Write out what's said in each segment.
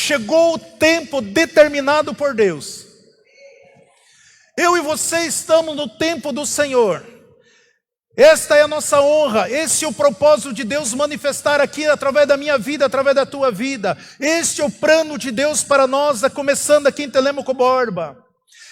chegou o tempo determinado por Deus. Eu e você estamos no tempo do Senhor. Esta é a nossa honra, esse é o propósito de Deus manifestar aqui através da minha vida, através da tua vida. Este é o plano de Deus para nós, começando aqui em Telêmaco Borba.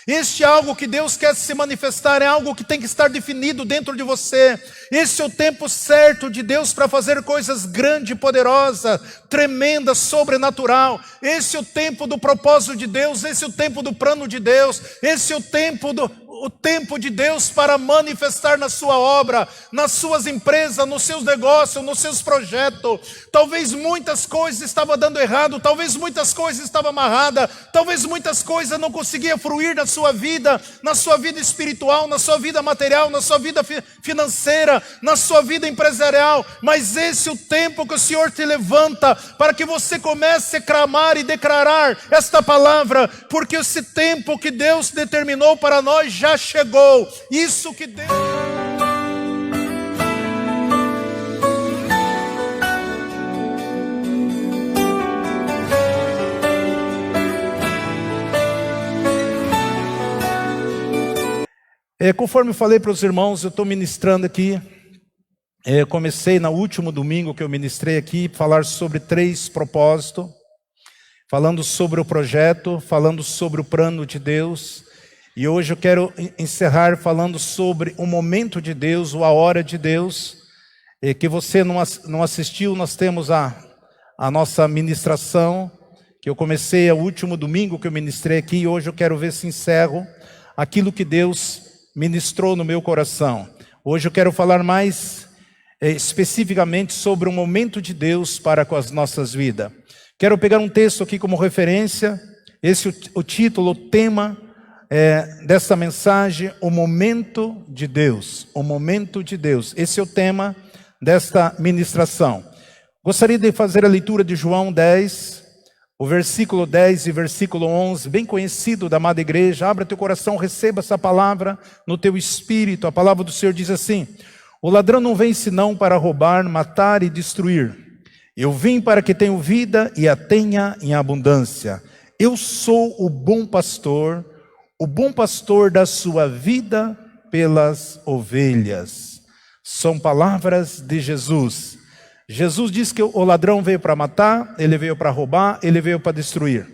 Este é algo que Deus quer se manifestar, é algo que tem que estar definido dentro de você. Esse é o tempo certo de Deus para fazer coisas grandes, poderosas, tremendas, sobrenatural. Esse é o tempo do propósito de Deus, esse é o tempo do plano de Deus, esse é o tempo de Deus para manifestar na sua obra, nas suas empresas, nos seus negócios, nos seus projetos. Talvez muitas coisas estavam dando errado, talvez muitas coisas estavam amarradas, talvez muitas coisas não conseguiam fruir na sua vida espiritual, na sua vida material, na sua vida financeira, na sua vida empresarial. Mas esse é o tempo que o Senhor te levanta para que você comece a clamar e declarar esta palavra, porque esse tempo que Deus determinou para nós já chegou. Isso que Deus... Conforme eu falei para os irmãos, eu estou ministrando aqui. Comecei no último domingo que eu ministrei aqui, falar sobre 3 propósitos, falando sobre o projeto, falando sobre o plano de Deus. E hoje eu quero encerrar falando sobre o momento de Deus, ou a hora de Deus. Que você não assistiu, nós temos a nossa ministração, que eu comecei o último domingo que eu ministrei aqui, e hoje eu quero ver se encerro aquilo que Deus ministrou no meu coração. Hoje eu quero falar mais especificamente sobre o momento de Deus para com as nossas vidas. Quero pegar um texto aqui como referência. Esse é o título, o tema dessa mensagem, o momento de Deus. O momento de Deus. Esse é o tema desta ministração. Gostaria de fazer a leitura de João 10, o versículo 10 e versículo 11, bem conhecido da amada igreja. Abra teu coração, receba essa palavra no teu espírito. A palavra do Senhor diz assim: o ladrão não vem senão para roubar, matar e destruir. Eu vim para que tenham vida e a tenha em abundância. Eu sou o bom pastor dá sua vida pelas ovelhas. São palavras de Jesus. Jesus disse que o ladrão veio para matar, ele veio para roubar, ele veio para destruir.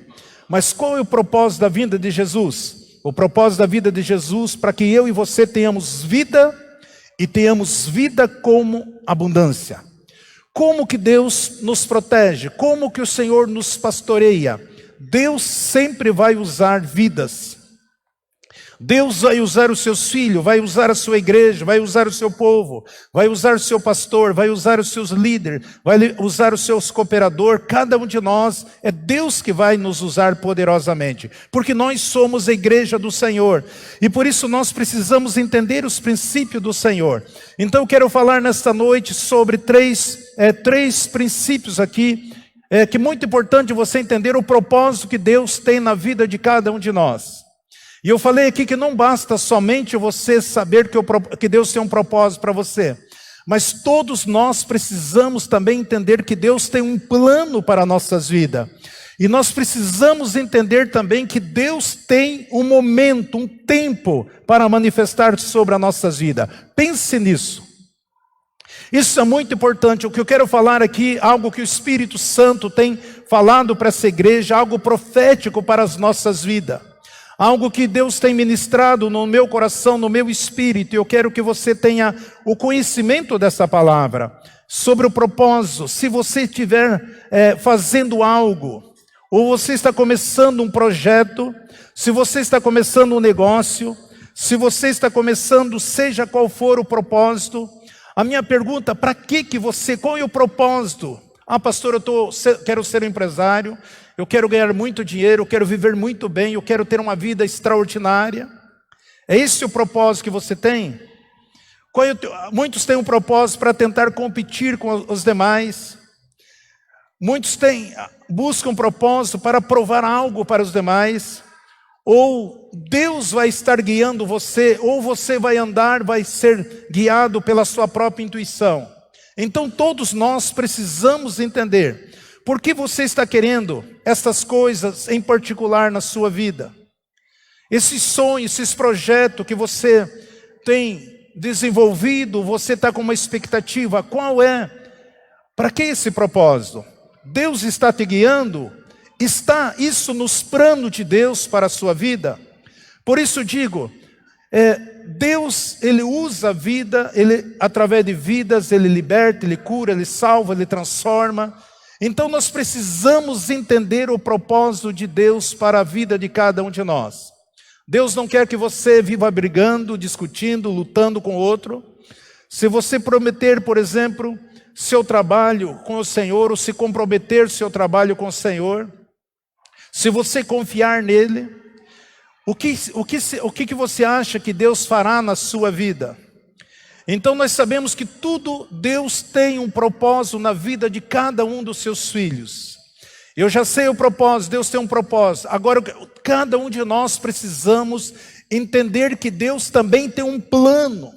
Mas qual é o propósito da vinda de Jesus? O propósito da vida de Jesus para que eu e você tenhamos vida, e tenhamos vida como abundância. Como que Deus nos protege? Como que o Senhor nos pastoreia? Deus sempre vai usar vidas. Deus vai usar os seus filhos, vai usar a sua igreja, vai usar o seu povo, vai usar o seu pastor, vai usar os seus líderes, vai usar os seus cooperadores. Cada um de nós, é Deus que vai nos usar poderosamente, porque nós somos a igreja do Senhor, e por isso nós precisamos entender os princípios do Senhor. Então eu quero falar nesta noite sobre três princípios aqui, que é muito importante você entender o propósito que Deus tem na vida de cada um de nós. E eu falei aqui que não basta somente você saber que Deus tem um propósito para você, mas todos nós precisamos também entender que Deus tem um plano para nossas vidas. E nós precisamos entender também que Deus tem um momento, um tempo para manifestar sobre as nossas vidas. Pense nisso. Isso é muito importante. O que eu quero falar aqui, algo que o Espírito Santo tem falado para essa igreja, algo profético para as nossas vidas. Algo que Deus tem ministrado no meu coração, no meu espírito. E eu quero que você tenha o conhecimento dessa palavra. Sobre o propósito. Se você estiver fazendo algo, ou você está começando um projeto, se você está começando um negócio, se você está começando, seja qual for o propósito, a minha pergunta, para que você, qual é o propósito? Ah, pastor, quero ser um empresário, eu quero ganhar muito dinheiro, eu quero viver muito bem, eu quero ter uma vida extraordinária. É esse o propósito que você tem? Muitos têm um propósito para tentar competir com os demais. Muitos buscam um propósito para provar algo para os demais. Ou Deus vai estar guiando você, ou você vai ser guiado pela sua própria intuição. Então todos nós precisamos entender Por que você está querendo essas coisas em particular na sua vida? Esses sonhos, esses projetos que você tem desenvolvido, você está com uma expectativa, qual é? Para que esse propósito? Deus está te guiando? Está isso nos planos de Deus para a sua vida? Por isso digo, Deus, Ele usa a vida, Ele, através de vidas, Ele liberta, Ele cura, Ele salva, Ele transforma. Então nós precisamos entender o propósito de Deus para a vida de cada um de nós. Deus não quer que você viva brigando, discutindo, lutando com o outro. Se você prometer, por exemplo, seu trabalho com o Senhor, ou se comprometer seu trabalho com o Senhor, se você confiar nele, o que você acha que Deus fará na sua vida? Então nós sabemos que tudo, Deus tem um propósito na vida de cada um dos seus filhos. Eu já sei o propósito, Deus tem um propósito. Agora, cada um de nós precisamos entender que Deus também tem um plano.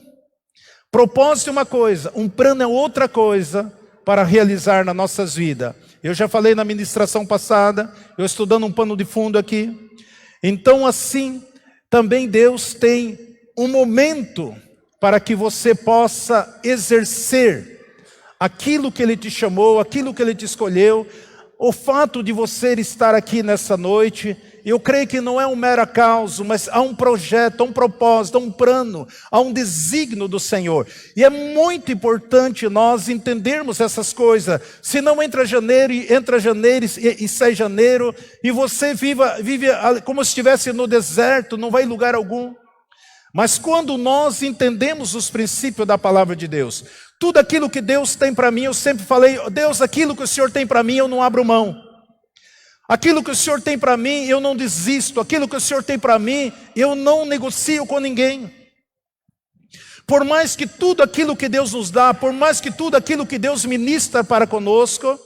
Propósito é uma coisa, um plano é outra coisa para realizar nas nossas vidas. Eu já falei na ministração passada, eu estou dando um pano de fundo aqui. Então assim, também Deus tem um momento para que você possa exercer aquilo que Ele te chamou, aquilo que Ele te escolheu. O fato de você estar aqui nessa noite, eu creio que não é um mero acaso, mas há um projeto, há um propósito, há um plano, há um desígnio do Senhor. E é muito importante nós entendermos essas coisas. Se não entra janeiro e sai janeiro, e você vive como se estivesse no deserto, não vai em lugar algum. Mas quando nós entendemos os princípios da palavra de Deus, tudo aquilo que Deus tem para mim, eu sempre falei, Deus, aquilo que o Senhor tem para mim, eu não abro mão. Aquilo que o Senhor tem para mim, eu não desisto. Aquilo que o Senhor tem para mim, eu não negocio com ninguém. Por mais que tudo aquilo que Deus nos dá, por mais que tudo aquilo que Deus ministra para conosco,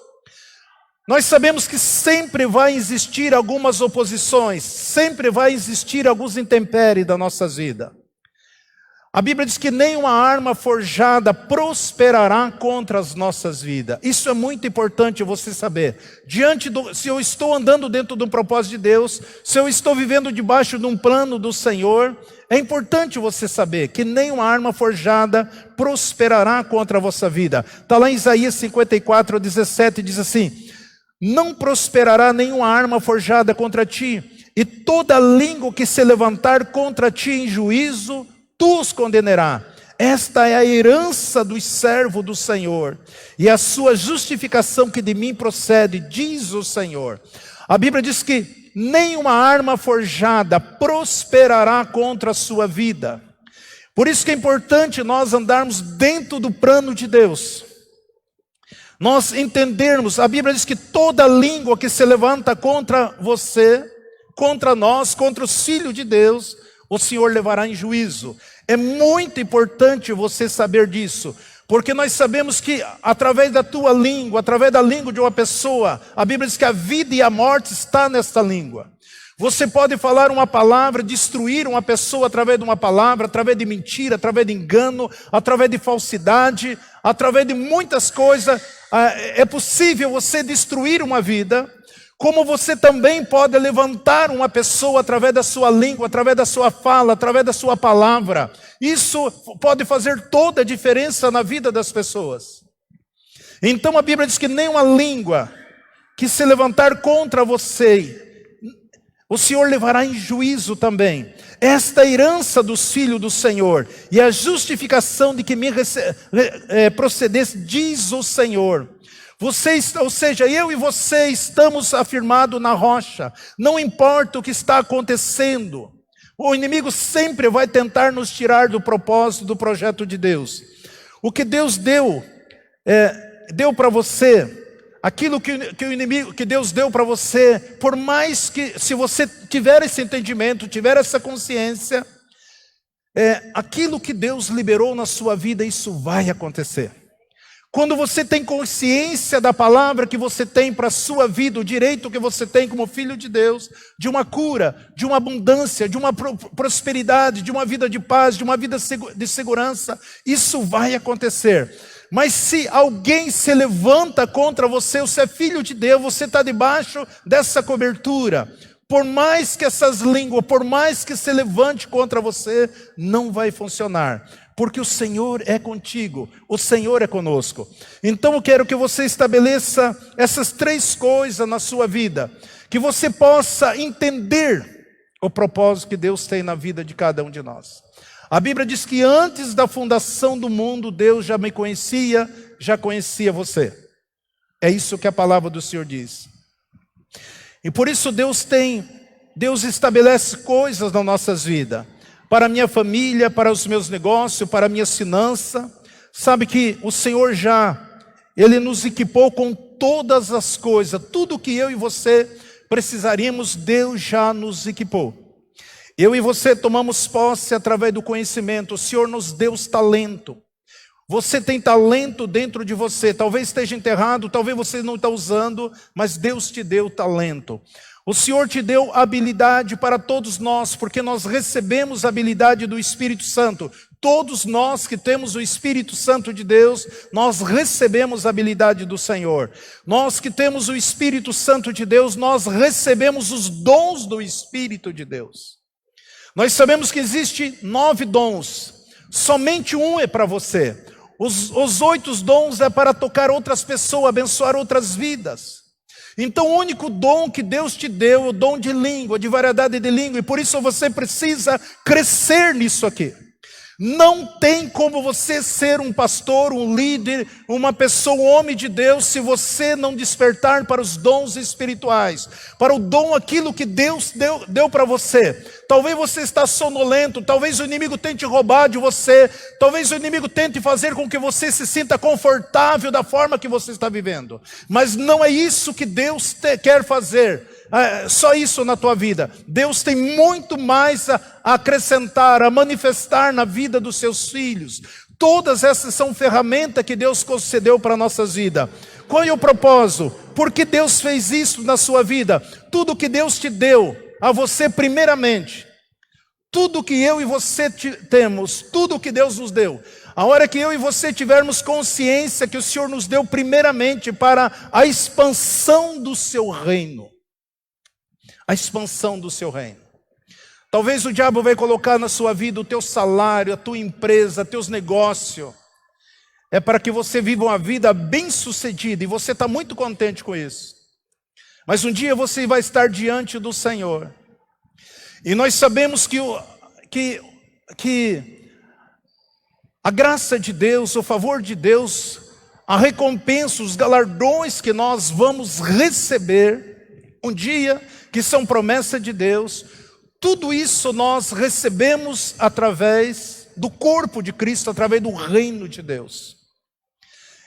nós sabemos que sempre vai existir algumas oposições, sempre vai existir alguns intempéries da nossa vida. A Bíblia diz que nenhuma arma forjada prosperará contra as nossas vidas. Isso é muito importante você saber. Se eu estou andando dentro do propósito de Deus, se eu estou vivendo debaixo de um plano do Senhor, é importante você saber que nenhuma arma forjada prosperará contra a vossa vida. Está lá em Isaías 54, 17, diz assim: não prosperará nenhuma arma forjada contra ti, e toda língua que se levantar contra ti em juízo, tu os condenarás. Esta é a herança dos servos do Senhor, e a sua justificação que de mim procede, diz o Senhor. A Bíblia diz que nenhuma arma forjada prosperará contra a sua vida. Por isso que é importante nós andarmos dentro do plano de Deus. Nós entendermos, a Bíblia diz que toda língua que se levanta contra você, contra nós, contra os filhos de Deus, o Senhor levará em juízo. É muito importante você saber disso, porque nós sabemos que através da tua língua, através da língua de uma pessoa, a Bíblia diz que a vida e a morte está nesta língua. Você pode falar uma palavra, destruir uma pessoa através de uma palavra, através de mentira, através de engano, através de falsidade, através de muitas coisas. É possível você destruir uma vida, como você também pode levantar uma pessoa através da sua língua, através da sua fala, através da sua palavra. Isso pode fazer toda a diferença na vida das pessoas. Então a Bíblia diz que nenhuma língua que se levantar contra você, o Senhor levará em juízo também. Esta é a herança dos filhos do Senhor, e a justificação de que me procedesse, diz o Senhor. Ou seja, eu e você estamos afirmados na rocha. Não importa o que está acontecendo. O inimigo sempre vai tentar nos tirar do propósito, do projeto de Deus. O que Deus deu para você, aquilo que Deus deu para você, por mais que, se você tiver esse entendimento, tiver essa consciência, aquilo que Deus liberou na sua vida, isso vai acontecer. Quando você tem consciência da palavra que você tem para a sua vida, o direito que você tem como filho de Deus, de uma cura, de uma abundância, de uma prosperidade, de uma vida de paz, de uma vida de segurança, isso vai acontecer. Mas se alguém se levanta contra você, você é filho de Deus, você está debaixo dessa cobertura. Por mais que essas línguas, por mais que se levante contra você, não vai funcionar. Porque o Senhor é contigo, o Senhor é conosco. Então eu quero que você estabeleça essas 3 coisas na sua vida. Que você possa entender o propósito que Deus tem na vida de cada um de nós. A Bíblia diz que antes da fundação do mundo, Deus já me conhecia, já conhecia você. É isso que a palavra do Senhor diz. E por isso Deus estabelece coisas nas nossas vidas. Para a minha família, para os meus negócios, para a minha finança. Sabe que o Senhor Ele nos equipou com todas as coisas. Tudo que eu e você precisaríamos, Deus já nos equipou. Eu e você tomamos posse através do conhecimento. O Senhor nos deu talento. Você tem talento dentro de você. Talvez esteja enterrado, talvez você não está usando, mas Deus te deu talento. O Senhor te deu habilidade para todos nós, porque nós recebemos a habilidade do Espírito Santo. Todos nós que temos o Espírito Santo de Deus, nós recebemos a habilidade do Senhor. Nós que temos o Espírito Santo de Deus, nós recebemos os dons do Espírito de Deus. Nós sabemos que existe 9 dons, somente um é para você. Os 8 dons é para tocar outras pessoas, abençoar outras vidas. Então o único dom que Deus te deu é o dom de língua, de variedade de língua, e por isso você precisa crescer nisso aqui. Não tem como você ser um pastor, um líder, uma pessoa, um homem de Deus, se você não despertar para os dons espirituais, para o dom, aquilo que Deus deu para você. Talvez você está sonolento, talvez o inimigo tente roubar de você, talvez o inimigo tente fazer com que você se sinta confortável da forma que você está vivendo. Mas não é isso que Deus quer fazer. Só isso na tua vida. Deus tem muito mais a acrescentar, a manifestar na vida dos seus filhos. Todas essas são ferramentas que Deus concedeu para a nossa vida. Qual é o propósito? Por que Deus fez isso na sua vida? Tudo que Deus te deu a você primeiramente, tudo que eu e você temos, tudo que Deus nos deu, a hora que eu e você tivermos consciência que o Senhor nos deu primeiramente para a expansão do seu reino. A expansão do seu reino. Talvez o diabo vai colocar na sua vida o teu salário, a tua empresa, teus negócios. É para que você viva uma vida bem sucedida, e você está muito contente com isso. Mas um dia você vai estar diante do Senhor. E nós sabemos que a graça de Deus, o favor de Deus, a recompensa, os galardões que nós vamos receber um dia, que são promessa de Deus, tudo isso nós recebemos através do corpo de Cristo, através do reino de Deus.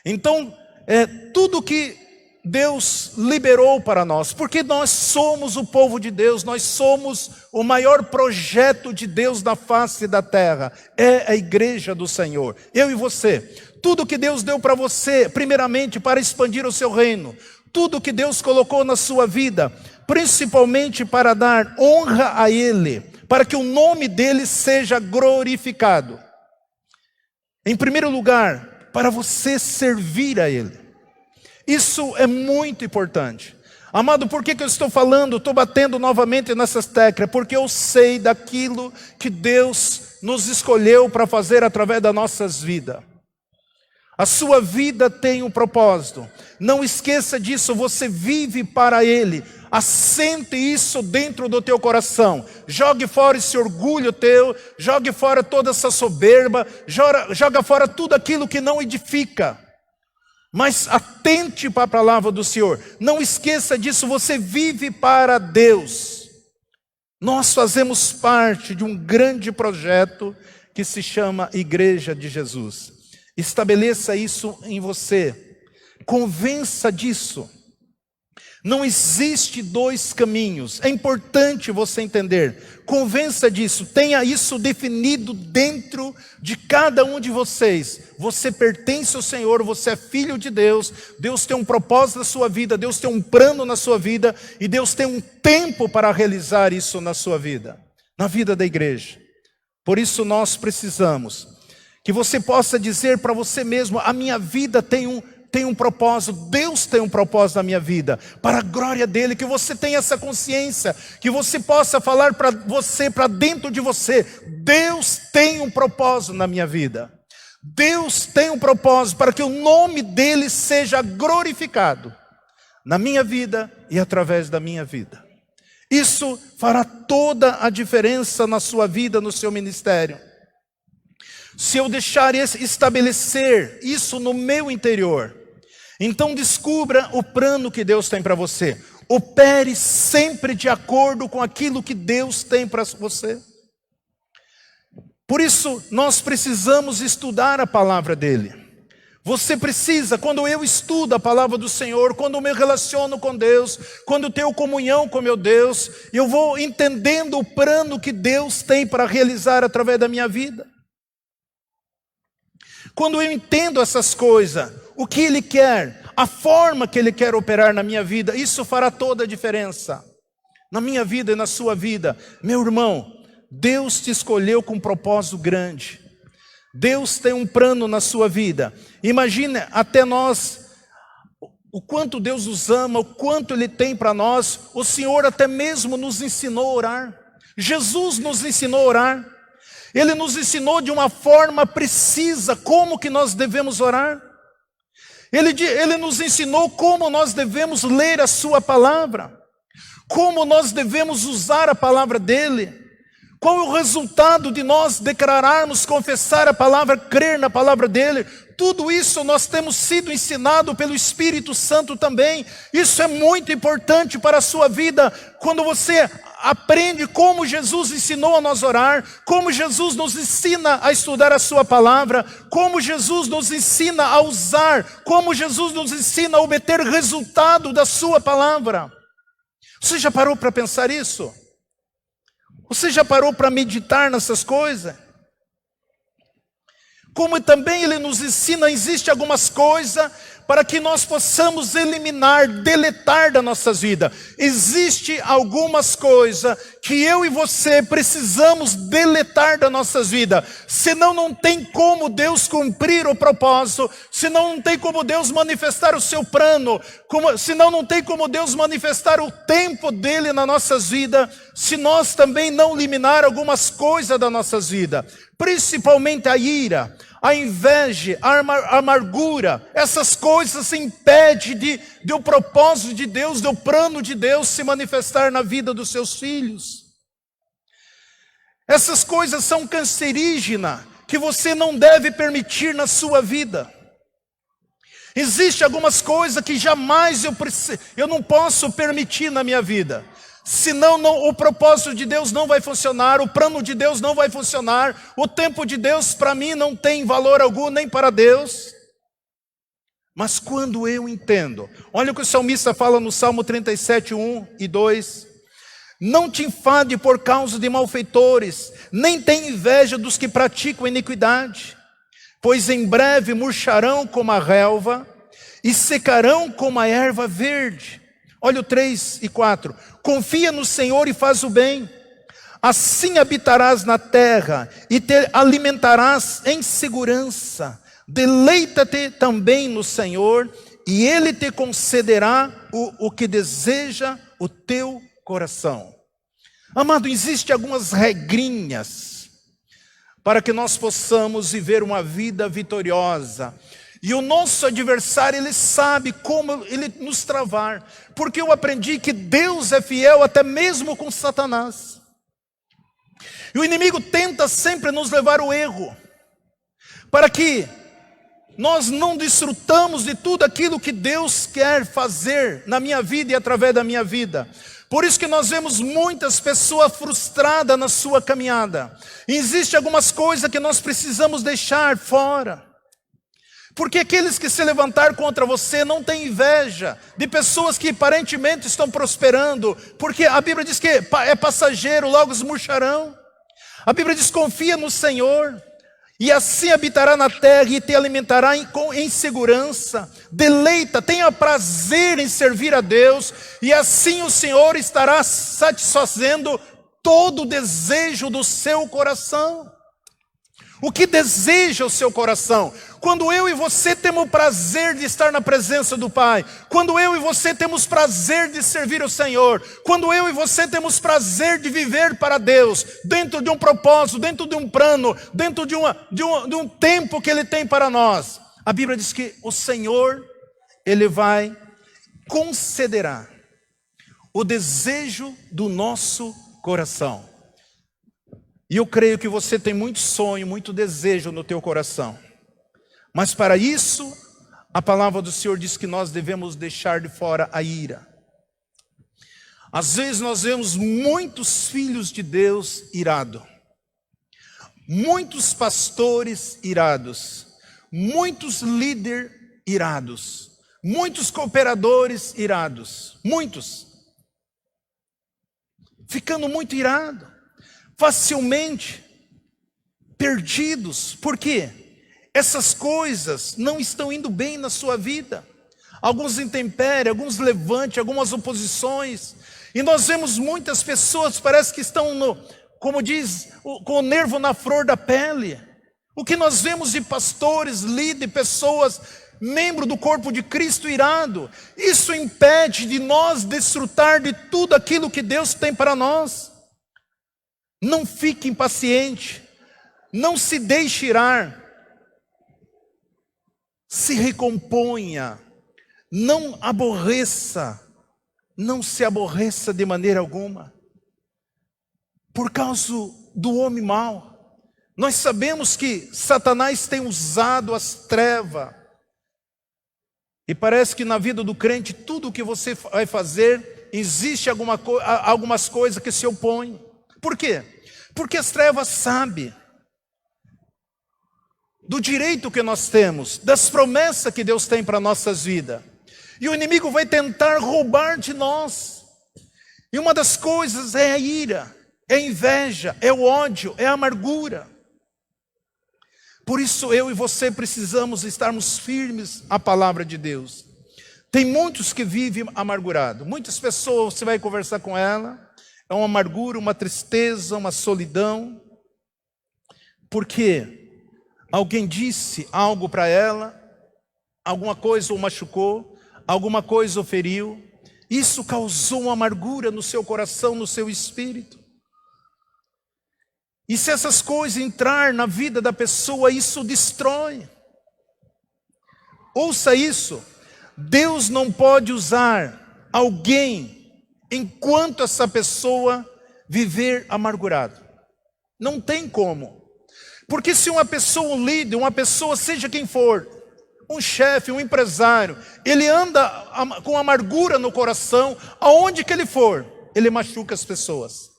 Então, tudo que Deus liberou para nós, porque nós somos o povo de Deus, nós somos o maior projeto de Deus da face da terra, é a igreja do Senhor, eu e você. Tudo que Deus deu para você, primeiramente para expandir o seu reino, tudo que Deus colocou na sua vida, principalmente para dar honra a Ele, para que o nome dEle seja glorificado. Em primeiro lugar, para você servir a Ele. Isso é muito importante. Amado, por que eu estou falando, estou batendo novamente nessas teclas? Porque eu sei daquilo que Deus nos escolheu para fazer através das nossas vidas. A sua vida tem um propósito. Não esqueça disso, você vive para Ele. Assente isso dentro do teu coração. Jogue fora esse orgulho teu, jogue fora toda essa soberba, joga fora tudo aquilo que não edifica. Mas atente para a palavra do Senhor. Não esqueça disso, você vive para Deus. Nós fazemos parte de um grande projeto que se chama Igreja de Jesus. Estabeleça isso em você. Convença disso. Não existe 2 caminhos. É importante você entender. Convença disso. Tenha isso definido dentro de cada um de vocês. Você pertence ao Senhor. Você é filho de Deus. Deus tem um propósito na sua vida. Deus tem um plano na sua vida. E Deus tem um tempo para realizar isso na sua vida. Na vida da igreja. Por isso nós precisamos Que você possa dizer para você mesmo: a minha vida tem um propósito, Deus tem um propósito na minha vida, para a glória dele. Que você tenha essa consciência, que você possa falar para você, para dentro de você: Deus tem um propósito na minha vida. Deus tem um propósito para que o nome dele seja glorificado na minha vida e através da minha vida. Isso fará toda a diferença na sua vida, no seu ministério. Se eu deixar estabelecer isso no meu interior, então descubra o plano que Deus tem para você. Opere sempre de acordo com aquilo que Deus tem para você. Por isso, nós precisamos estudar a palavra dele. Você precisa, quando eu estudo a palavra do Senhor, quando eu me relaciono com Deus, quando eu tenho comunhão com meu Deus, eu vou entendendo o plano que Deus tem para realizar através da minha vida. Quando eu entendo essas coisas, o que Ele quer, a forma que Ele quer operar na minha vida, isso fará toda a diferença. Na minha vida e na sua vida. Meu irmão, Deus te escolheu com um propósito grande. Deus tem um plano na sua vida. Imagine até nós, o quanto Deus nos ama, o quanto Ele tem para nós. O Senhor até mesmo nos ensinou a orar. Jesus nos ensinou a orar. Ele nos ensinou de uma forma precisa como que nós devemos orar. Ele nos ensinou como nós devemos ler a sua palavra. Como nós devemos usar a palavra dele. Qual é o resultado de nós declararmos, confessar a palavra, crer na palavra dele? Tudo isso nós temos sido ensinado pelo Espírito Santo também. Isso é muito importante para a sua vida. Quando você aprende como Jesus ensinou a nós orar, como Jesus nos ensina a estudar a sua palavra, como Jesus nos ensina a usar, como Jesus nos ensina a obter resultado da sua palavra. Você já parou para pensar isso? Você já parou para meditar nessas coisas? Como também Ele nos ensina, existe algumas coisas para que nós possamos eliminar, deletar das nossas vidas. Existe algumas coisas que eu e você precisamos deletar das nossas vidas. Senão não tem como Deus cumprir o propósito, senão não tem como Deus manifestar o seu plano, senão não tem como Deus manifestar o tempo dele nas nossas vidas, se nós também não eliminar algumas coisas das nossas vidas. Principalmente a ira, a inveja, a amargura, essas coisas impedem de o propósito de Deus, do plano de Deus se manifestar na vida dos seus filhos. Essas coisas são cancerígenas, que você não deve permitir na sua vida. Existem algumas coisas que jamais eu não posso permitir na minha vida. Senão o propósito de Deus não vai funcionar, o plano de Deus não vai funcionar, o tempo de Deus para mim não tem valor algum, nem para Deus. Mas quando eu entendo, olha o que o salmista fala no Salmo 37, 1 e 2. Não te enfade por causa de malfeitores, nem tenha inveja dos que praticam iniquidade, pois em breve murcharão como a relva e secarão como a erva verde. Olha o 3 e 4. Confia no Senhor e faz o bem. Assim habitarás na terra e te alimentarás em segurança. Deleita-te também no Senhor e Ele te concederá o que deseja o teu coração. Amado, existem algumas regrinhas para que nós possamos viver uma vida vitoriosa. E o nosso adversário, ele sabe como ele nos travar. Porque eu aprendi que Deus é fiel até mesmo com Satanás. E o inimigo tenta sempre nos levar ao erro. Para que nós não desfrutamos de tudo aquilo que Deus quer fazer na minha vida e através da minha vida. Por isso que nós vemos muitas pessoas frustradas na sua caminhada. E existem algumas coisas que nós precisamos deixar fora. Porque aqueles que se levantar contra você não têm inveja de pessoas que aparentemente estão prosperando, porque a Bíblia diz que é passageiro, logo os murcharão. A Bíblia diz: confia no Senhor, e assim habitará na terra e te alimentará em segurança. Deleita, tenha prazer em servir a Deus, e assim o Senhor estará satisfazendo todo o desejo do seu coração. O que deseja o seu coração? Quando eu e você temos o prazer de estar na presença do Pai, quando eu e você temos prazer de servir o Senhor, quando eu e você temos prazer de viver para Deus, dentro de um propósito, dentro de um plano, dentro de um tempo que Ele tem para nós, a Bíblia diz que o Senhor, Ele vai concederá o desejo do nosso coração. E eu creio que você tem muito sonho, muito desejo no teu coração. Mas para isso, a palavra do Senhor diz que nós devemos deixar de fora a ira. Às vezes nós vemos muitos filhos de Deus irados. Muitos pastores irados. Muitos líderes irados. Muitos cooperadores irados. Muitos. Ficando muito irados. Facilmente perdidos. Por quê? Essas coisas não estão indo bem na sua vida. Alguns intempéries, alguns levantes, algumas oposições. E nós vemos muitas pessoas, parece que estão, como diz, com o nervo na flor da pele. O que nós vemos de pastores, líderes, pessoas, membros do corpo de Cristo irado. Isso impede de nós desfrutar de tudo aquilo que Deus tem para nós. Não fique impaciente, não se deixe irar, se recomponha, não se aborreça de maneira alguma, por causa do homem mau. Nós sabemos que Satanás tem usado as trevas, e parece que na vida do crente, tudo o que você vai fazer, existe algumas coisas que se opõem. Por quê? Porque as trevas sabem do direito que nós temos, das promessas que Deus tem para nossas vidas. E o inimigo vai tentar roubar de nós. E uma das coisas é a ira, é a inveja, é o ódio, é a amargura. Por isso eu e você precisamos estarmos firmes à palavra de Deus. Tem muitos que vivem amargurados. Muitas pessoas, você vai conversar com ela, é uma amargura, uma tristeza, uma solidão. Porque alguém disse algo para ela, alguma coisa o machucou, alguma coisa o feriu. Isso causou uma amargura no seu coração, no seu espírito. E se essas coisas entrar na vida da pessoa, isso destrói. Ouça isso. Deus não pode usar alguém enquanto essa pessoa viver amargurado. Não tem como. Porque se uma pessoa, um líder, uma pessoa, seja quem for, um chefe, um empresário, ele anda com amargura no coração, aonde que ele for, ele machuca as pessoas.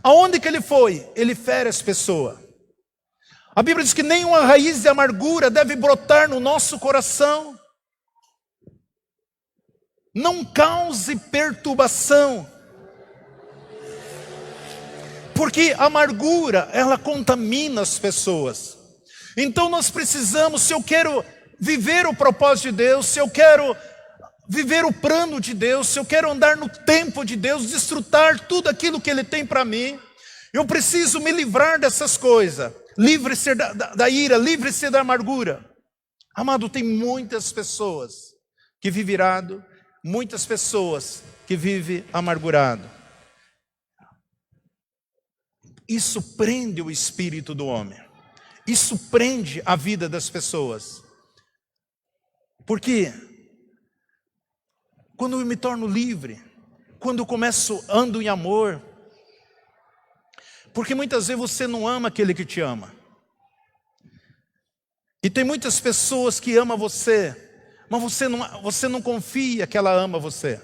Aonde que ele foi, ele fere as pessoas. A Bíblia diz que nenhuma raiz de amargura deve brotar no nosso coração. Não cause perturbação. Porque a amargura, ela contamina as pessoas. Então nós precisamos, se eu quero viver o propósito de Deus, se eu quero viver o plano de Deus, se eu quero andar no tempo de Deus, desfrutar tudo aquilo que Ele tem para mim, eu preciso me livrar dessas coisas. Livre-se da ira, livre-se da amargura. Amado, tem muitas pessoas que vivem irado, muitas pessoas que vivem amargurado. Isso prende o espírito do homem. Isso prende a vida das pessoas. Porque quando eu me torno livre, quando eu ando em amor, porque muitas vezes você não ama aquele que te ama. E tem muitas pessoas que amam você, mas você não confia que ela ama você.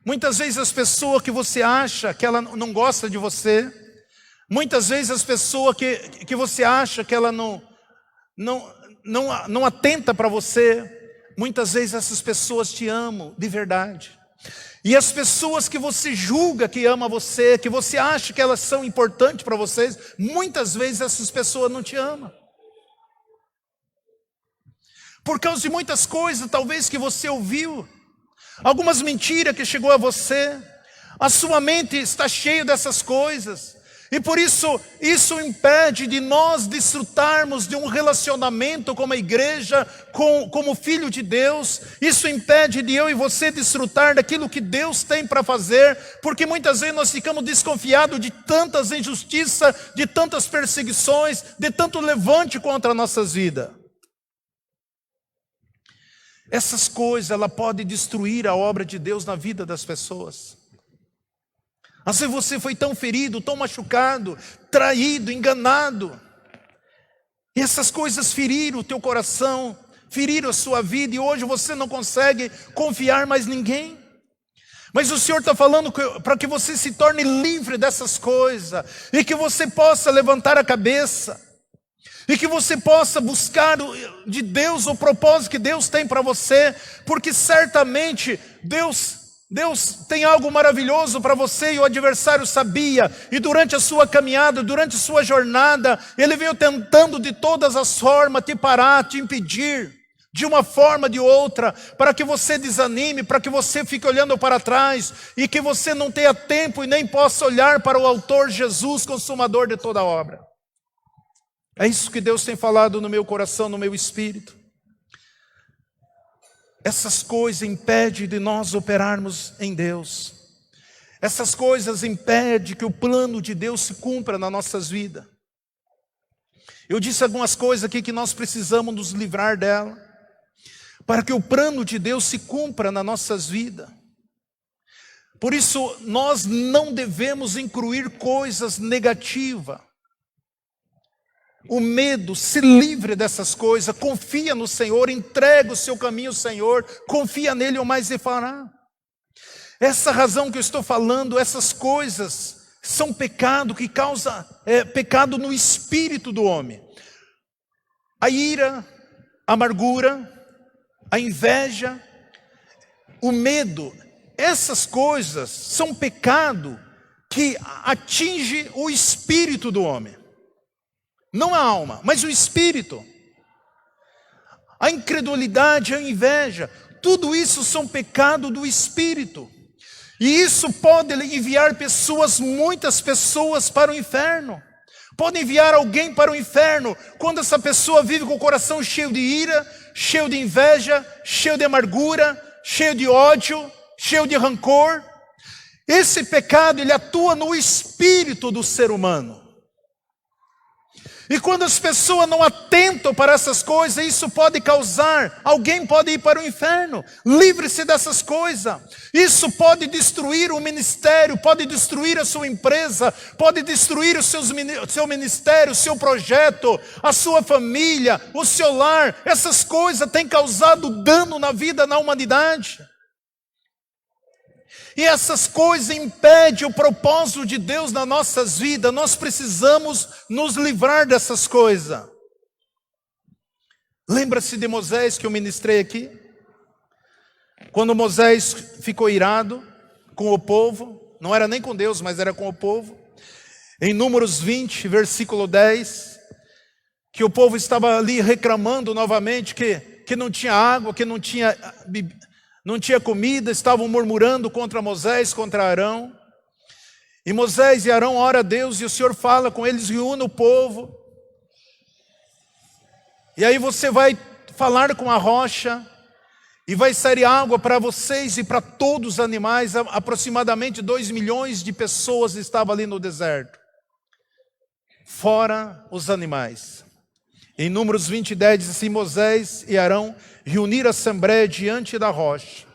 Muitas vezes as pessoas que você acha que ela não gosta de você, muitas vezes as pessoas que você acha que ela não atenta para você, muitas vezes essas pessoas te amam de verdade. E as pessoas que você julga que ama você, que você acha que elas são importantes para vocês, muitas vezes essas pessoas não te amam. Por causa de muitas coisas, talvez, que você ouviu, algumas mentiras que chegou a você, a sua mente está cheia dessas coisas, E por isso, isso impede de nós desfrutarmos de um relacionamento como a igreja, como filho de Deus. Isso impede de eu e você desfrutar daquilo que Deus tem para fazer, porque muitas vezes nós ficamos desconfiados de tantas injustiças, de tantas perseguições, de tanto levante contra as nossas vidas. Essas coisas, ela pode destruir a obra de Deus na vida das pessoas. Às vezes você foi tão ferido, tão machucado, traído, enganado. E essas coisas feriram o teu coração, feriram a sua vida, e hoje você não consegue confiar mais em ninguém. Mas o Senhor está falando para que você se torne livre dessas coisas, e que você possa levantar a cabeça, e que você possa buscar de Deus o propósito que Deus tem para você, porque certamente Deus tem algo maravilhoso para você, e o adversário sabia, e durante a sua caminhada, durante a sua jornada, ele veio tentando de todas as formas te parar, te impedir, de uma forma ou de outra, para que você desanime, para que você fique olhando para trás, e que você não tenha tempo e nem possa olhar para o autor Jesus, consumador de toda a obra. É isso que Deus tem falado no meu coração, no meu espírito. Essas coisas impedem de nós operarmos em Deus. Essas coisas impedem que o plano de Deus se cumpra nas nossas vidas. Eu disse algumas coisas aqui que nós precisamos nos livrar dela, para que o plano de Deus se cumpra nas nossas vidas. Por isso, nós não devemos incluir coisas negativas. O medo, se livre dessas coisas, confia no Senhor, entrega o seu caminho ao Senhor, confia nele, o mais ele fará. Essa razão que eu estou falando, essas coisas são pecado que causa pecado no espírito do homem. A ira, a amargura, a inveja, o medo, essas coisas são pecado que atinge o espírito do homem. Não a alma, mas o espírito. A incredulidade, a inveja, tudo isso são pecado do espírito. E isso pode enviar muitas pessoas para o inferno. Pode enviar alguém para o inferno quando essa pessoa vive com o coração cheio de ira, cheio de inveja, cheio de amargura, cheio de ódio, cheio de rancor. Esse pecado, ele atua no espírito do ser humano. E quando as pessoas não atentam para essas coisas, isso pode causar, alguém pode ir para o inferno. Livre-se dessas coisas. Isso pode destruir o ministério, pode destruir a sua empresa, pode destruir o seu ministério, o seu projeto, a sua família, o seu lar. Essas coisas têm causado dano na vida, na humanidade. E essas coisas impedem o propósito de Deus nas nossas vidas. Nós precisamos nos livrar dessas coisas. Lembra-se de Moisés que eu ministrei aqui? Quando Moisés ficou irado com o povo, não era nem com Deus, mas era com o povo. Em Números 20, versículo 10, que o povo estava ali reclamando novamente que não tinha água, que não tinha comida, estavam murmurando contra Moisés, contra Arão. E Moisés e Arão oram a Deus, e o Senhor fala com eles, reúne o povo. E aí você vai falar com a rocha, e vai sair água para vocês e para todos os animais. Aproximadamente 2 milhões de pessoas estavam ali no deserto, fora os animais. Em Números 20, 10 diz assim: Moisés e Arão reuniram a assembleia diante da rocha.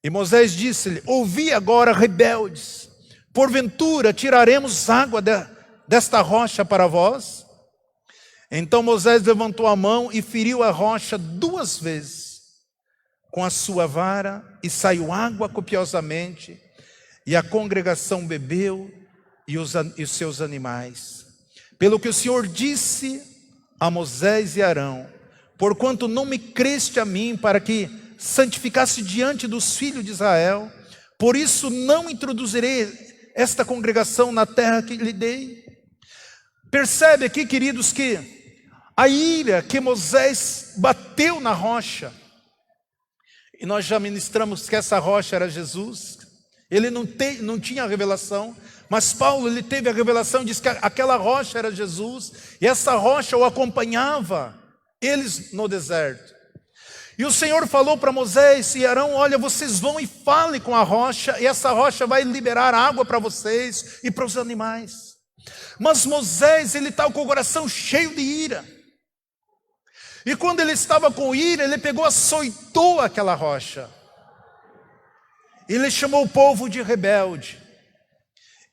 E Moisés disse-lhe: ouvi agora, rebeldes, porventura tiraremos água desta rocha para vós? Então Moisés levantou a mão e feriu a rocha 2 vezes com a sua vara, e saiu água copiosamente, e a congregação bebeu, e os seus animais. Pelo que o Senhor disse a Moisés e Arão: porquanto não me creste a mim para que santificasse diante dos filhos de Israel, por isso não introduzirei esta congregação na terra que lhe dei. Percebe aqui, queridos, que a ira que Moisés bateu na rocha, e nós já ministramos que essa rocha era Jesus, Ele não tinha a revelação, mas Paulo ele teve a revelação, diz que aquela rocha era Jesus, e essa rocha o acompanhava eles no deserto. E o Senhor falou para Moisés e Arão: olha, vocês vão e falem com a rocha, e essa rocha vai liberar água para vocês e para os animais. Mas Moisés, ele estava com o coração cheio de ira. E quando ele estava com ira, ele pegou, açoitou aquela rocha. Ele chamou o povo de rebelde.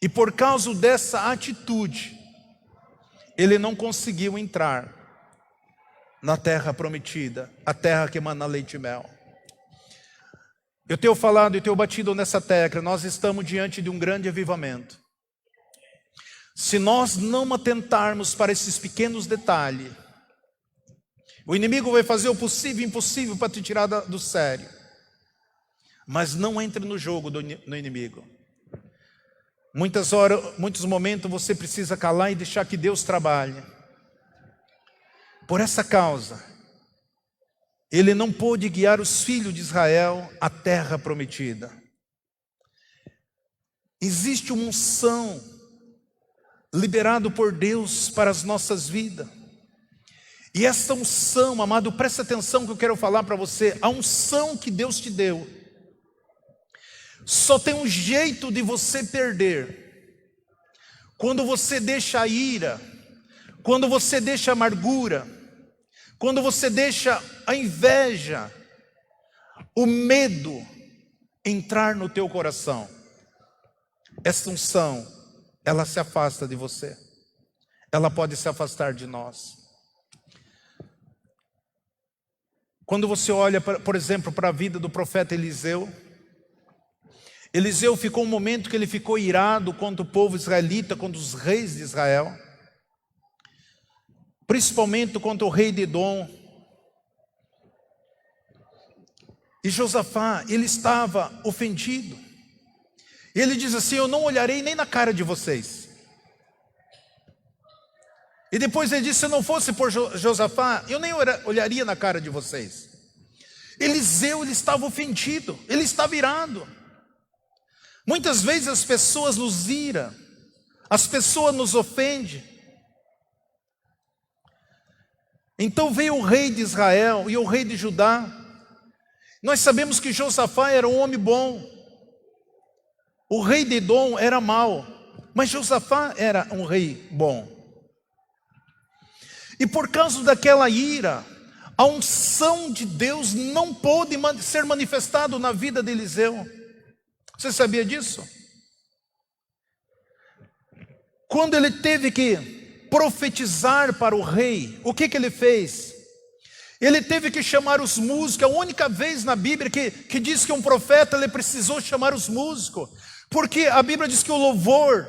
E por causa dessa atitude, ele não conseguiu entrar na terra prometida, a terra que emana leite e mel. Eu tenho falado e tenho batido nessa tecla, nós estamos diante de um grande avivamento. Se nós não atentarmos para esses pequenos detalhes, o inimigo vai fazer o possível e impossível para te tirar do sério. Mas não entre no jogo do inimigo. Muitas horas, muitos momentos você precisa calar e deixar que Deus trabalhe. Por essa causa, ele não pôde guiar os filhos de Israel à terra prometida. Existe uma unção liberada por Deus para as nossas vidas. E essa unção, amado, presta atenção que eu quero falar para você. A unção que Deus te deu, só tem um jeito de você perder. Quando você deixa a ira, quando você deixa a amargura, quando você deixa a inveja, o medo entrar no teu coração. Essa unção, ela se afasta de você. Ela pode se afastar de nós. Quando você olha, por exemplo, para a vida do profeta Eliseu, Eliseu ficou um momento que ele ficou irado contra o povo israelita, contra os reis de Israel, principalmente contra o rei de Edom. E Josafá, ele estava ofendido. Ele diz assim: eu não olharei nem na cara de vocês. E depois ele disse: se não fosse por Josafá, eu nem olharia na cara de vocês. Eliseu, ele estava ofendido, ele estava irado. Muitas vezes as pessoas nos iram, as pessoas nos ofendem. Então veio o rei de Israel e o rei de Judá. Nós sabemos que Josafá era um homem bom. O rei de Edom era mau, mas Josafá era um rei bom. E por causa daquela ira, a unção de Deus não pôde ser manifestada na vida de Eliseu. Você sabia disso? Quando ele teve que profetizar para o rei, o que ele fez? Ele teve que chamar os músicos. É a única vez na Bíblia que diz que um profeta ele precisou chamar os músicos, porque a Bíblia diz que o louvor,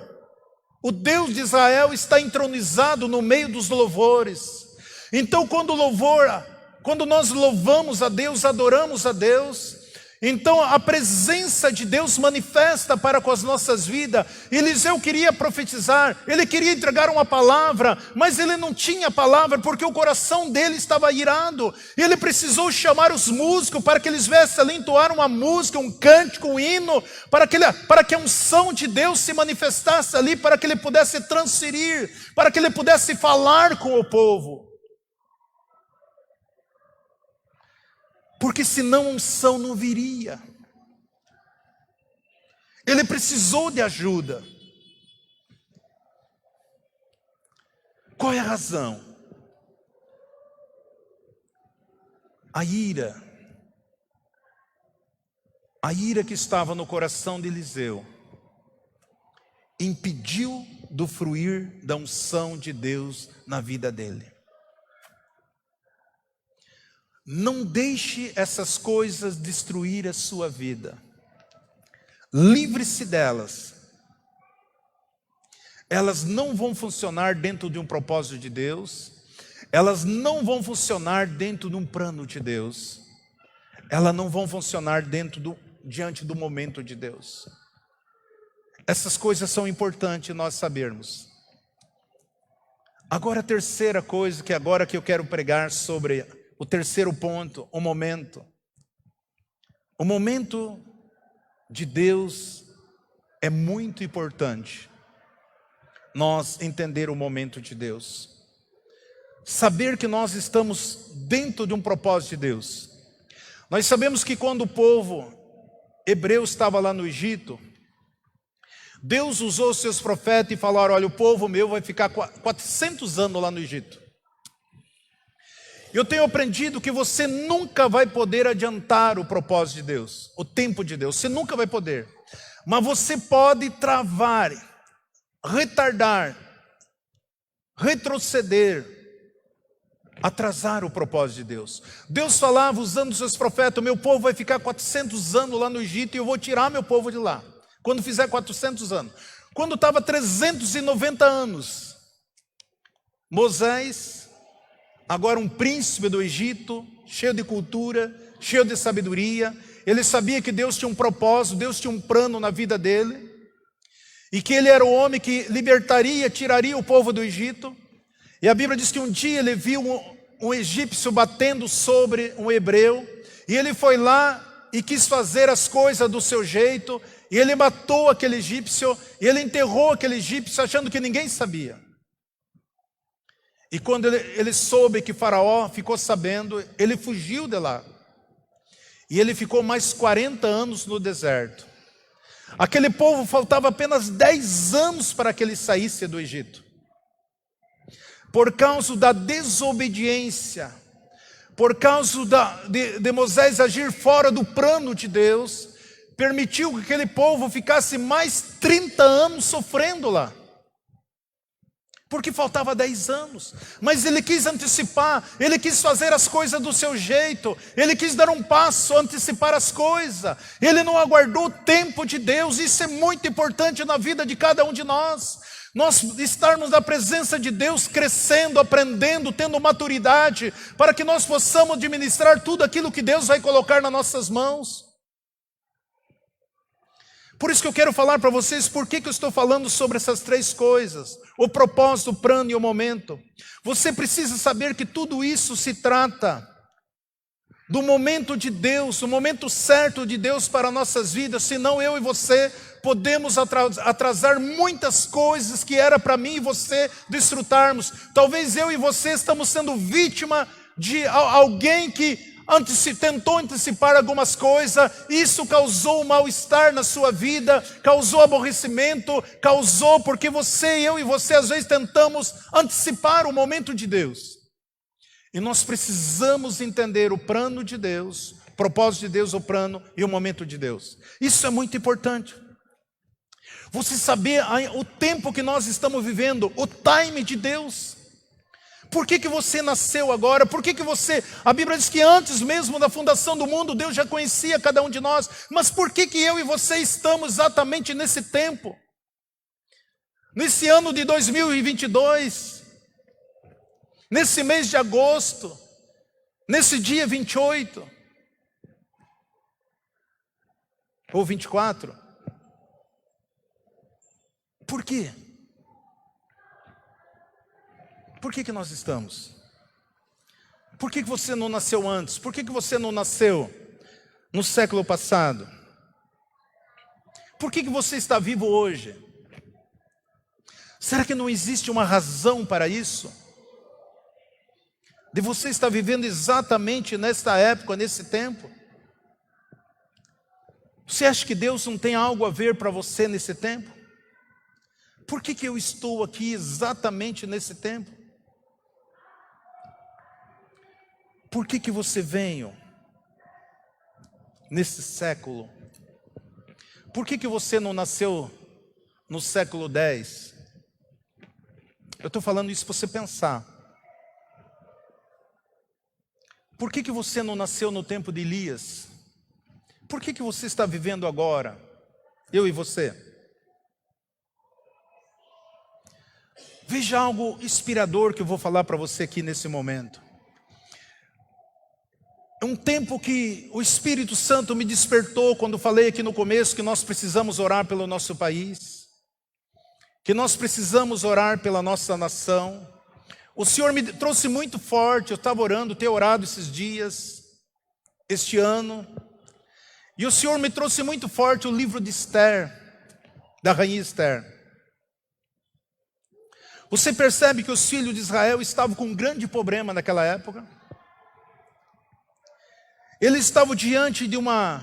o Deus de Israel está entronizado no meio dos louvores. Então quando nós louvamos a Deus, adoramos a Deus, então a presença de Deus manifesta para com as nossas vidas. Eliseu queria profetizar, ele queria entregar uma palavra, mas ele não tinha palavra, porque o coração dele estava irado. Ele precisou chamar os músicos para que eles viessem ali entoar uma música, um cântico, um hino, para que a unção de Deus se manifestasse ali, para que ele pudesse transferir, para que ele pudesse falar com o povo. Porque senão a unção não viria. Ele precisou de ajuda. Qual é a razão? A ira que estava no coração de Eliseu impediu do fruir da unção de Deus na vida dele. Não deixe essas coisas destruir a sua vida. Livre-se delas. Elas não vão funcionar dentro de um propósito de Deus. Elas não vão funcionar dentro de um plano de Deus. Elas não vão funcionar diante do momento de Deus. Essas coisas são importantes nós sabermos. Agora a terceira coisa que eu quero pregar sobre o terceiro ponto, o momento. O momento de Deus é muito importante nós entender o momento de Deus. Saber que nós estamos dentro de um propósito de Deus. Nós sabemos que quando o povo hebreu estava lá no Egito, Deus usou os seus profetas e falaram: olha, o povo meu vai ficar 400 anos lá no Egito. Eu tenho aprendido que você nunca vai poder adiantar o propósito de Deus, o tempo de Deus, você nunca vai poder. Mas você pode travar, retardar, retroceder, atrasar o propósito de Deus. Deus falava usando os seus profetas: o meu povo vai ficar 400 anos lá no Egito e eu vou tirar meu povo de lá. Quando fizer 400 anos. Quando estava 390 anos, Moisés, agora um príncipe do Egito, cheio de cultura, cheio de sabedoria, ele sabia que Deus tinha um propósito, Deus tinha um plano na vida dele, e que ele era o homem que libertaria, tiraria o povo do Egito. E a Bíblia diz que um dia ele viu um egípcio batendo sobre um hebreu, e ele foi lá e quis fazer as coisas do seu jeito, e ele matou aquele egípcio, e ele enterrou aquele egípcio achando que ninguém sabia. E quando ele soube que Faraó ficou sabendo, ele fugiu de lá. E ele ficou mais 40 anos no deserto. Aquele povo faltava apenas 10 anos para que ele saísse do Egito. Por causa da desobediência, por causa de Moisés agir fora do plano de Deus, permitiu que aquele povo ficasse mais 30 anos sofrendo lá. Porque faltava 10 anos, mas ele quis antecipar, ele quis fazer as coisas do seu jeito, ele quis dar um passo, antecipar as coisas, ele não aguardou o tempo de Deus. Isso é muito importante na vida de cada um de nós. Nós estarmos na presença de Deus, crescendo, aprendendo, tendo maturidade, para que nós possamos administrar tudo aquilo que Deus vai colocar nas nossas mãos. Por isso que eu quero falar para vocês por que eu estou falando sobre essas três coisas: o propósito, o plano e o momento. Você precisa saber que tudo isso se trata do momento de Deus, o momento certo de Deus para nossas vidas. Senão eu e você podemos atrasar muitas coisas que era para mim e você desfrutarmos. Talvez eu e você estamos sendo vítima de alguém que tentou antecipar algumas coisas. Isso causou um mal-estar na sua vida, causou aborrecimento, causou porque eu e você às vezes tentamos antecipar o momento de Deus. E nós precisamos entender o plano de Deus, o propósito de Deus, o plano e o momento de Deus. Isso é muito importante. Você saber o tempo que nós estamos vivendo, o time de Deus. Por que você nasceu agora? Por que você... A Bíblia diz que antes mesmo da fundação do mundo, Deus já conhecia cada um de nós. Mas por que eu e você estamos exatamente nesse tempo? Nesse ano de 2022, nesse mês de agosto, nesse dia 28, ou 24. Por quê? Por que nós estamos? Por que você não nasceu antes? Por que você não nasceu no século passado? Por que você está vivo hoje? Será que não existe uma razão para isso? De você estar vivendo exatamente nesta época, nesse tempo? Você acha que Deus não tem algo a ver para você nesse tempo? Por que eu estou aqui exatamente nesse tempo? Por que você veio nesse século? Por que você não nasceu no século 10? Eu estou falando isso para você pensar. Por que você não nasceu no tempo de Elias? Por que você está vivendo agora? Eu e você. Veja algo inspirador que eu vou falar para você aqui nesse momento. É um tempo que o Espírito Santo me despertou quando falei aqui no começo que nós precisamos orar pelo nosso país, que nós precisamos orar pela nossa nação. O Senhor me trouxe muito forte, eu estava orando, tenho orado esses dias, este ano, e o Senhor me trouxe muito forte o livro de Esther. da rainha Esther. Você percebe que os filhos de Israel estavam com um grande problema naquela época? Eles estavam diante de uma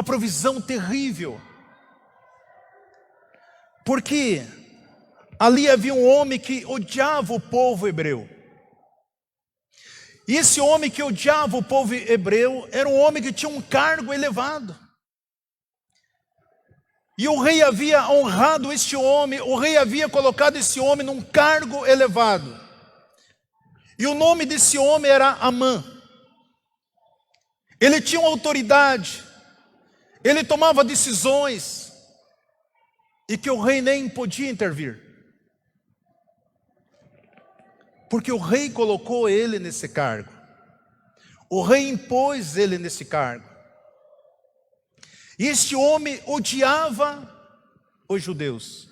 provisão terrível. Porque ali havia um homem que odiava o povo hebreu. E esse homem que odiava o povo hebreu era um homem que tinha um cargo elevado. E o rei havia honrado este homem, o rei havia colocado esse homem num cargo elevado. E o nome desse homem era Amã. Ele tinha uma autoridade, ele tomava decisões, e que o rei nem podia intervir. Porque o rei colocou ele nesse cargo. O rei impôs ele nesse cargo. E este homem odiava os judeus.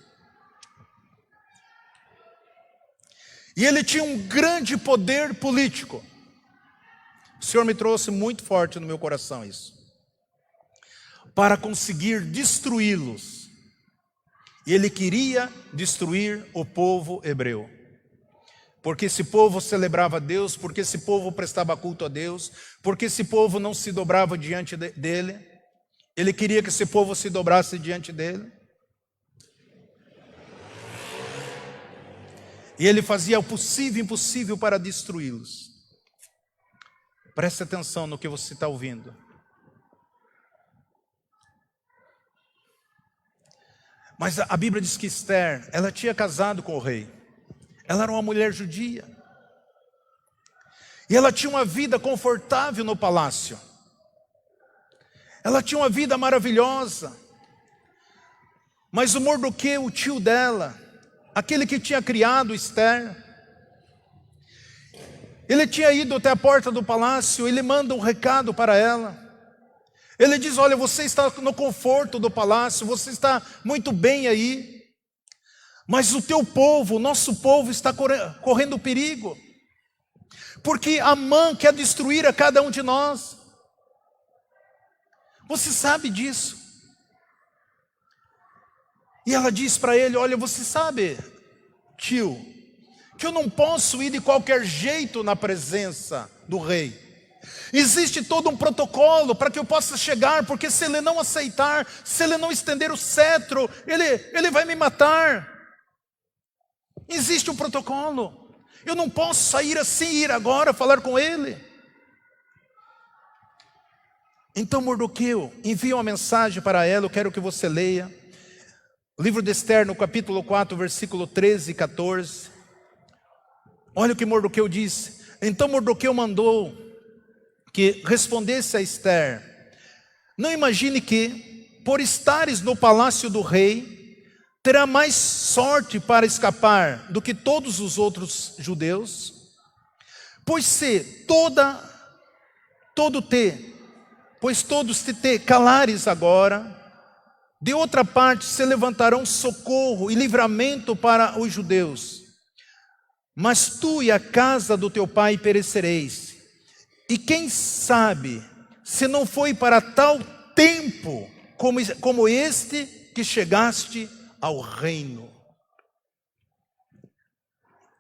E ele tinha um grande poder político. O Senhor me trouxe muito forte no meu coração isso. Para conseguir destruí-los. E ele queria destruir o povo hebreu. Porque esse povo celebrava a Deus, porque esse povo prestava culto a Deus, porque esse povo não se dobrava diante dele. Ele queria que esse povo se dobrasse diante dele. E ele fazia o possível e impossível para destruí-los. Preste atenção no que você está ouvindo. Mas a Bíblia diz que Esther, ela tinha casado com o rei. Ela era uma mulher judia. E ela tinha uma vida confortável no palácio. Ela tinha uma vida maravilhosa. Mas o Mardoqueu, o tio dela, aquele que tinha criado Esther, ele tinha ido até a porta do palácio, ele manda um recado para ela. Ele diz: olha, você está no conforto do palácio, você está muito bem aí. Mas o teu povo, o nosso povo está correndo perigo. Porque Amã quer destruir a cada um de nós. Você sabe disso. E ela diz para ele: olha, você sabe, tio, que eu não posso ir de qualquer jeito na presença do rei. Existe todo um protocolo para que eu possa chegar, porque se ele não aceitar, se ele não estender o cetro, ele vai me matar. Existe um protocolo. Eu não posso sair assim, ir agora falar com ele. Então Mardoqueu envia uma mensagem para ela, eu quero que você leia. O livro de Esther, no capítulo 4, versículo 13 e 14. Olha o que Mardoqueu disse. Então Mardoqueu mandou que respondesse a Esther: não imagine que, por estares no palácio do rei, terá mais sorte para escapar do que todos os outros judeus, pois todos te calares agora, de outra parte se levantarão socorro e livramento para os judeus, mas tu e a casa do teu pai perecereis, e quem sabe, se não foi para tal tempo como este que chegaste ao reino.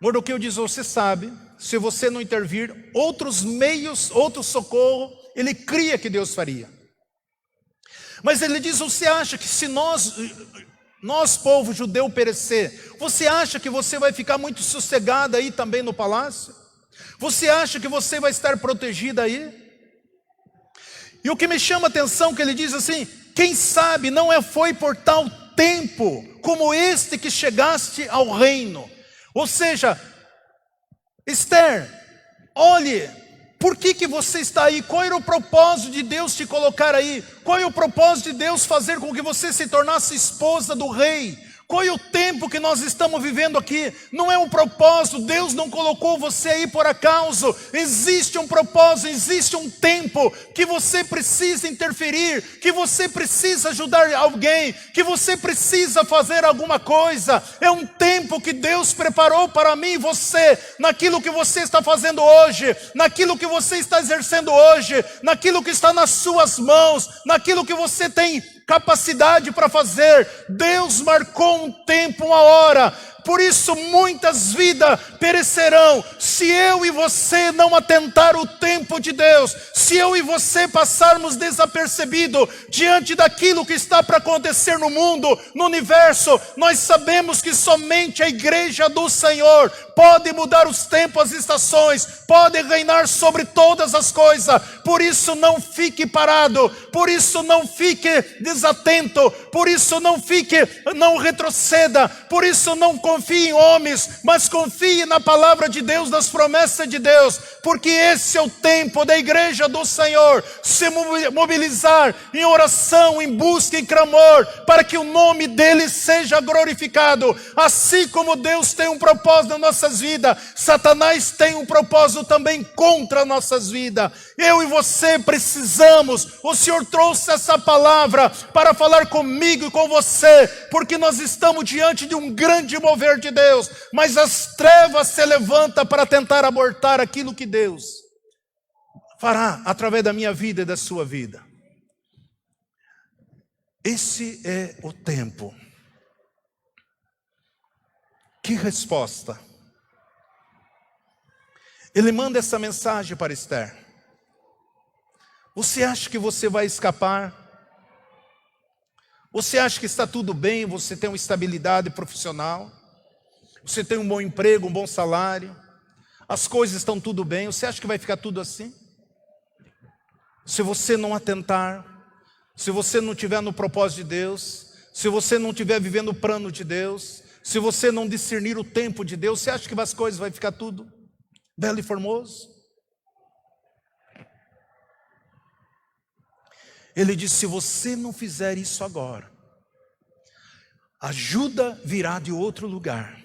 Mardoqueu diz: você sabe, se você não intervir, outros meios, outro socorro, ele cria que Deus faria. Mas ele diz: você acha que se nós povo judeu perecer, você acha que você vai ficar muito sossegada aí também no palácio? Você acha que você vai estar protegida aí? E o que me chama a atenção é que ele diz assim: quem sabe não foi por tal tempo como este que chegaste ao reino. Ou seja, Esther, olhe, por que você está aí? Qual era o propósito de Deus te colocar aí? Qual é o propósito de Deus fazer com que você se tornasse esposa do rei? Qual é o tempo que nós estamos vivendo aqui? Não é um propósito, Deus não colocou você aí por acaso. Existe um propósito, existe um tempo que você precisa interferir, que você precisa ajudar alguém, que você precisa fazer alguma coisa. É um tempo que Deus preparou para mim e você, naquilo que você está fazendo hoje, naquilo que você está exercendo hoje, naquilo que está nas suas mãos, naquilo que você tem capacidade para fazer. Deus marcou um tempo, uma hora. Por isso muitas vidas perecerão, se eu e você não atentar o tempo de Deus, se eu e você passarmos desapercebido diante daquilo que está para acontecer no mundo, no universo. Nós sabemos que somente a igreja do Senhor pode mudar os tempos, as estações, pode reinar sobre todas as coisas. Por isso não fique parado, por isso não fique desatento, por isso não retroceda, por isso não confie em homens, mas confie na palavra de Deus, nas promessas de Deus, porque esse é o tempo da igreja do Senhor se mobilizar em oração, em busca, em clamor, para que o nome dele seja glorificado. Assim como Deus tem um propósito nas nossas vidas, Satanás tem um propósito também contra nossas vidas. Eu e você precisamos, o Senhor trouxe essa palavra para falar comigo e com você, porque nós estamos diante de um grande mover de Deus, mas as trevas se levantam para tentar abortar aquilo que Deus fará através da minha vida e da sua vida. Esse é o tempo. Que resposta? Ele manda essa mensagem para Esther. Você acha que você vai escapar? Você acha que está tudo bem? Você tem uma estabilidade profissional? Você tem um bom emprego, um bom salário? As coisas estão tudo bem? Você acha que vai ficar tudo assim? Se você não atentar, se você não estiver no propósito de Deus, se você não estiver vivendo o plano de Deus, se você não discernir o tempo de Deus, você acha que as coisas vai ficar tudo belo e formoso? Ele diz, se você não fizer isso agora, ajuda virá de outro lugar.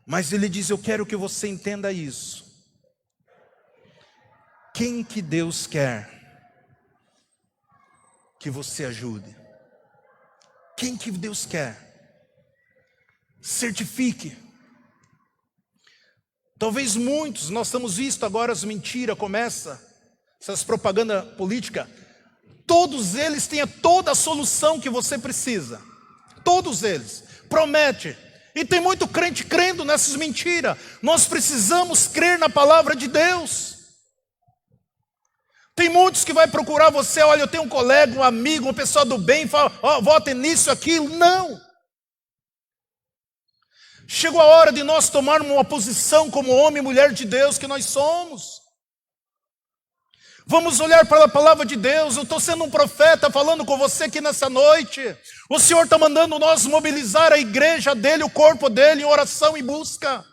Mas ele diz, eu quero que você entenda isso. Quem que Deus quer que você ajude? Quem que Deus quer? Certifique. Talvez muitos, nós estamos visto agora as mentiras, começa, essas propagandas políticas. Todos eles têm toda a solução que você precisa. Todos eles. Promete. E tem muito crente crendo nessas mentiras. Nós precisamos crer na palavra de Deus. Tem muitos que vai procurar você, olha, eu tenho um colega, um amigo, uma pessoa do bem, fala, votem nisso, aquilo. Não. Chegou a hora de nós tomarmos uma posição como homem e mulher de Deus que nós somos. Vamos olhar para a palavra de Deus. Eu estou sendo um profeta falando com você aqui nessa noite. O Senhor está mandando nós mobilizar a igreja dele, o corpo dele, em oração e busca.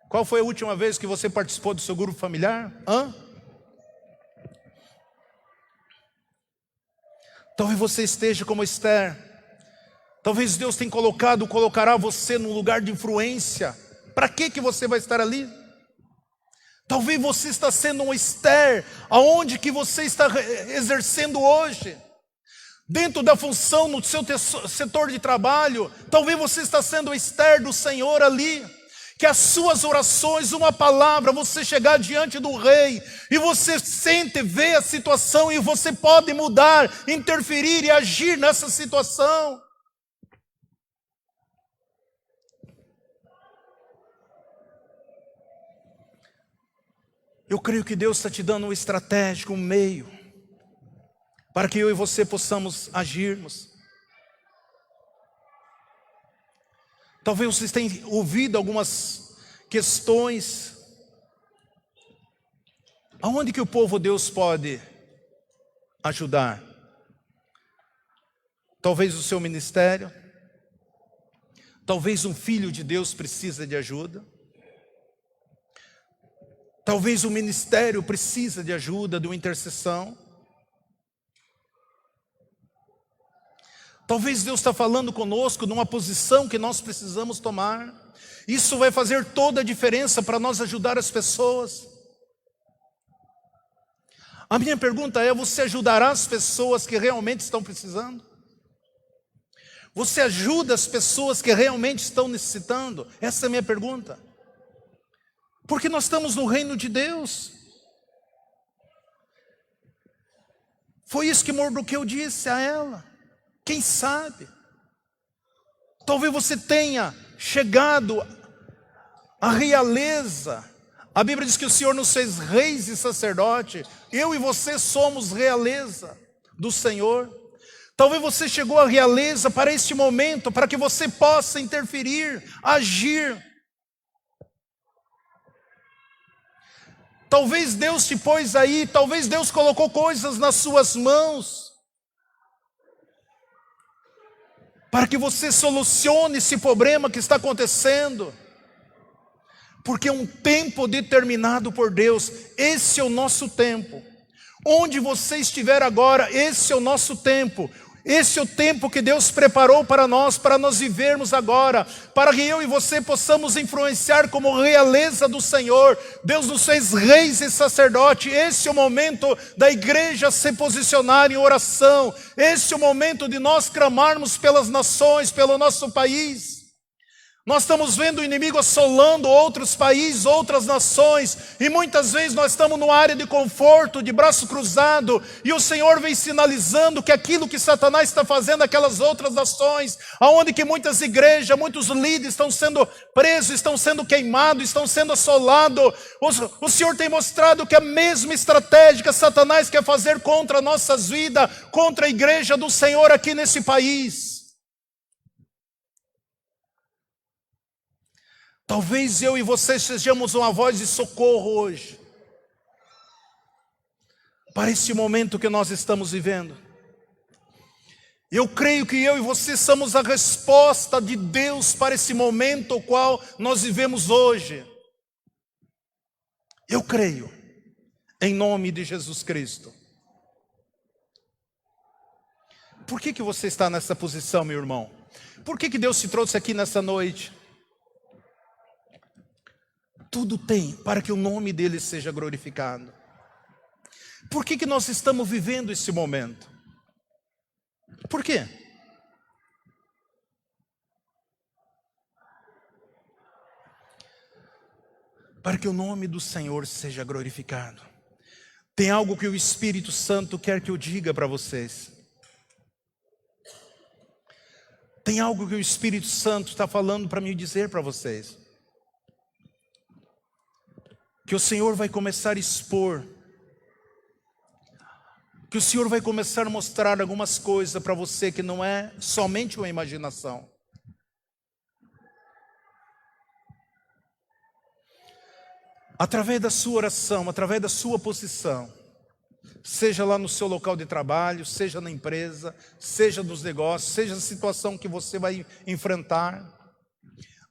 Qual foi a última vez que você participou do seu grupo familiar? Talvez você esteja como Esther. Talvez Deus tenha colocará você num lugar de influência. Para que você vai estar ali? Talvez você está sendo um Esther, aonde que você está exercendo hoje? Dentro da função, no seu setor de trabalho, talvez você está sendo o Esther do Senhor ali. Que as suas orações, uma palavra, você chegar diante do rei, e você sente, vê a situação, e você pode mudar, interferir e agir nessa situação. Eu creio que Deus está te dando um estratégico, um meio, para que eu e você possamos agirmos. Talvez vocês tenham ouvido algumas questões. Aonde que o povo de Deus pode ajudar? Talvez o seu ministério. Talvez um filho de Deus precisa de ajuda. Talvez o ministério precisa de ajuda, de uma intercessão. Talvez Deus está falando conosco numa posição que nós precisamos tomar. Isso vai fazer toda a diferença para nós ajudar as pessoas. A minha pergunta é, você ajudará as pessoas que realmente estão precisando? Você ajuda as pessoas que realmente estão necessitando? Essa é a minha pergunta. Porque nós estamos no reino de Deus. Foi isso que Mardoqueu disse a ela. Quem sabe? Talvez você tenha chegado à realeza. A Bíblia diz que o Senhor nos fez reis e sacerdote. Eu e você somos realeza do Senhor. Talvez você chegou à realeza para este momento, para que você possa interferir, agir. Talvez Deus te pôs aí, talvez Deus colocou coisas nas suas mãos, para que você solucione esse problema que está acontecendo. Porque é um tempo determinado por Deus. Esse é o nosso tempo. Onde você estiver agora, esse é o nosso tempo. Esse é o tempo que Deus preparou para nós vivermos agora, para que eu e você possamos influenciar como realeza do Senhor. Deus nos fez reis e sacerdote. Esse é o momento da igreja se posicionar em oração. Esse é o momento de nós clamarmos pelas nações, pelo nosso país. Nós estamos vendo o inimigo assolando outros países, outras nações, e muitas vezes nós estamos numa área de conforto, de braço cruzado, e o Senhor vem sinalizando que aquilo que Satanás está fazendo naquelas outras nações, aonde que muitas igrejas, muitos líderes estão sendo presos, estão sendo queimados, estão sendo assolados, o Senhor tem mostrado que a mesma estratégia que Satanás quer fazer contra nossas vidas, contra a igreja do Senhor aqui nesse país. Talvez eu e você sejamos uma voz de socorro hoje, para esse momento que nós estamos vivendo. Eu creio que eu e você somos a resposta de Deus para esse momento o qual nós vivemos hoje. Eu creio, em nome de Jesus Cristo. Por que você está nessa posição, meu irmão? Por que Deus te trouxe aqui nessa noite? Tudo tem para que o nome dele seja glorificado. Por que nós estamos vivendo esse momento? Por quê? Para que o nome do Senhor seja glorificado. Tem algo que o Espírito Santo quer que eu diga para vocês. Tem algo que o Espírito Santo está falando para me dizer para vocês. Que o Senhor vai começar a expor, que o Senhor vai começar a mostrar algumas coisas para você que não é somente uma imaginação. Através da sua oração, através da sua posição, seja lá no seu local de trabalho, seja na empresa, seja nos negócios, seja a situação que você vai enfrentar,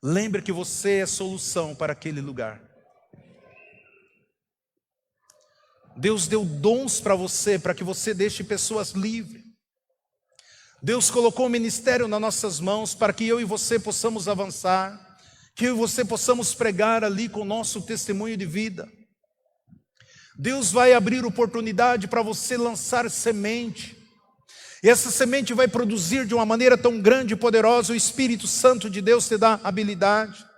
lembre que você é a solução para aquele lugar. Deus deu dons para você, para que você deixe pessoas livres. Deus colocou o ministério nas nossas mãos, para que eu e você possamos avançar, que eu e você possamos pregar ali com o nosso testemunho de vida. Deus vai abrir oportunidade para você lançar semente, e essa semente vai produzir de uma maneira tão grande e poderosa. O Espírito Santo de Deus te dá habilidade.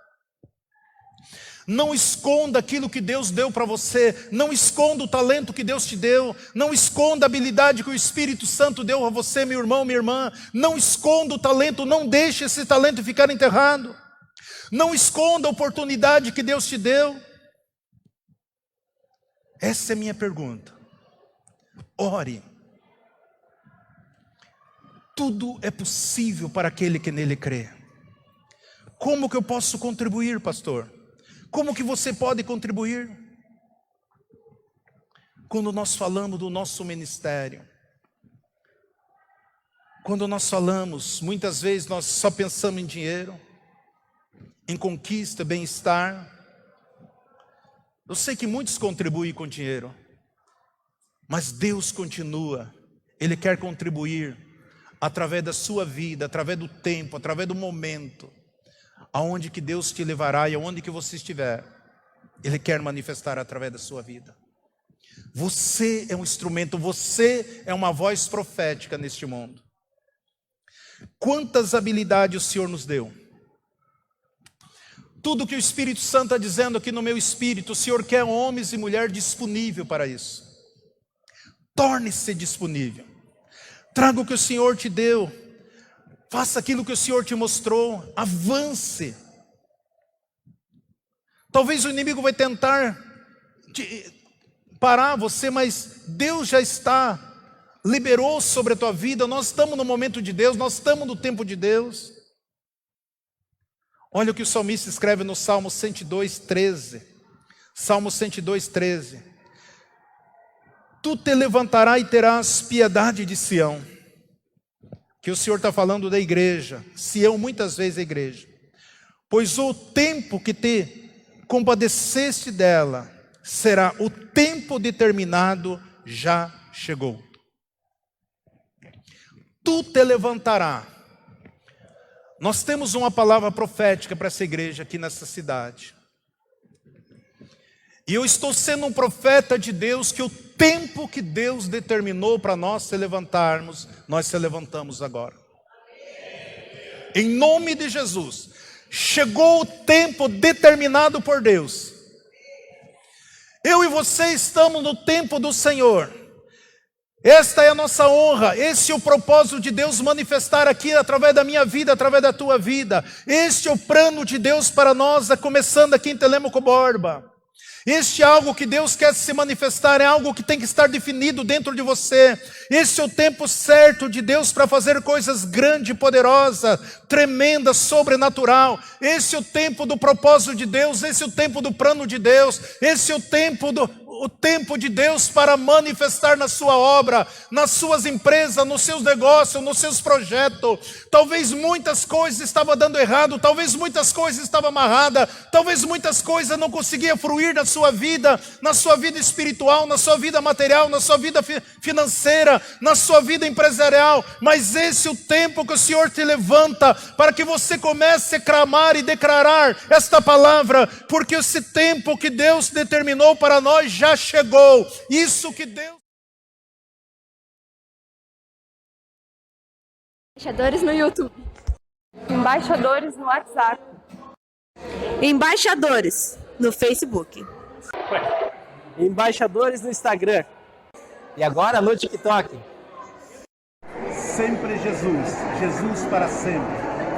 Não esconda aquilo que Deus deu para você. Não esconda o talento que Deus te deu. Não esconda a habilidade que o Espírito Santo deu a você, meu irmão, minha irmã. Não esconda o talento. Não deixe esse talento ficar enterrado. Não esconda a oportunidade que Deus te deu. Essa é a minha pergunta. Ore. Tudo é possível para aquele que nele crê. Como que eu posso contribuir, pastor? Como que você pode contribuir? Quando nós falamos do nosso ministério, quando nós falamos, muitas vezes nós só pensamos em dinheiro, em conquista, bem-estar. Eu sei que muitos contribuem com dinheiro, mas Deus continua. Ele quer contribuir através da sua vida, através do tempo, através do momento. Aonde que Deus te levará e aonde que você estiver, Ele quer manifestar através da sua vida. Você é um instrumento, você é uma voz profética neste mundo. Quantas habilidades o Senhor nos deu? Tudo que o Espírito Santo está dizendo aqui no meu espírito, o Senhor quer homens e mulheres disponíveis para isso. Torne-se disponível. Traga o que o Senhor te deu. Faça aquilo que o Senhor te mostrou. Avance. Talvez o inimigo vai tentar parar você, mas Deus já liberou sobre a tua vida. Nós estamos no momento de Deus, nós estamos no tempo de Deus. Olha o que o salmista escreve no Salmo 102:13. Salmo 102:13. Tu te levantarás e terás piedade de Sião. Que o Senhor está falando da igreja. Sião muitas vezes é igreja. Pois o tempo que te compadeceste dela, será o tempo determinado, já chegou. Tu te levantarás. Nós temos uma palavra profética para essa igreja aqui nessa cidade. E eu estou sendo um profeta de Deus, que o tempo que Deus determinou para nós se levantarmos, nós se levantamos agora. Em nome de Jesus. Chegou o tempo determinado por Deus. Eu e você estamos no tempo do Senhor. Esta é a nossa honra. Esse é o propósito de Deus manifestar aqui através da minha vida, através da tua vida. Este é o plano de Deus para nós, começando aqui em Telêmaco Borba. Este é algo que Deus quer se manifestar, é algo que tem que estar definido dentro de você. Esse é o tempo certo de Deus para fazer coisas grandes, poderosas, tremendas, sobrenatural. Esse é o tempo do propósito de Deus, esse é o tempo do plano de Deus, esse é o tempo de Deus para manifestar na sua obra, nas suas empresas, nos seus negócios, nos seus projetos. Talvez muitas coisas estavam dando errado, talvez muitas coisas estavam amarradas, talvez muitas coisas não conseguiam fruir na sua vida espiritual, na sua vida material, na sua vida financeira, na sua vida empresarial. Mas esse é o tempo que o Senhor te levanta para que você comece a clamar e declarar esta palavra, porque esse tempo que Deus determinou para nós já chegou. Isso que Deus... Embaixadores no YouTube. Embaixadores no WhatsApp. Embaixadores no Facebook. Embaixadores no Instagram. E agora no TikTok. Sempre Jesus, Jesus para sempre.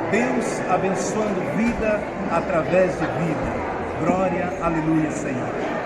Deus abençoando vida através de vida. Glória, aleluia, Senhor.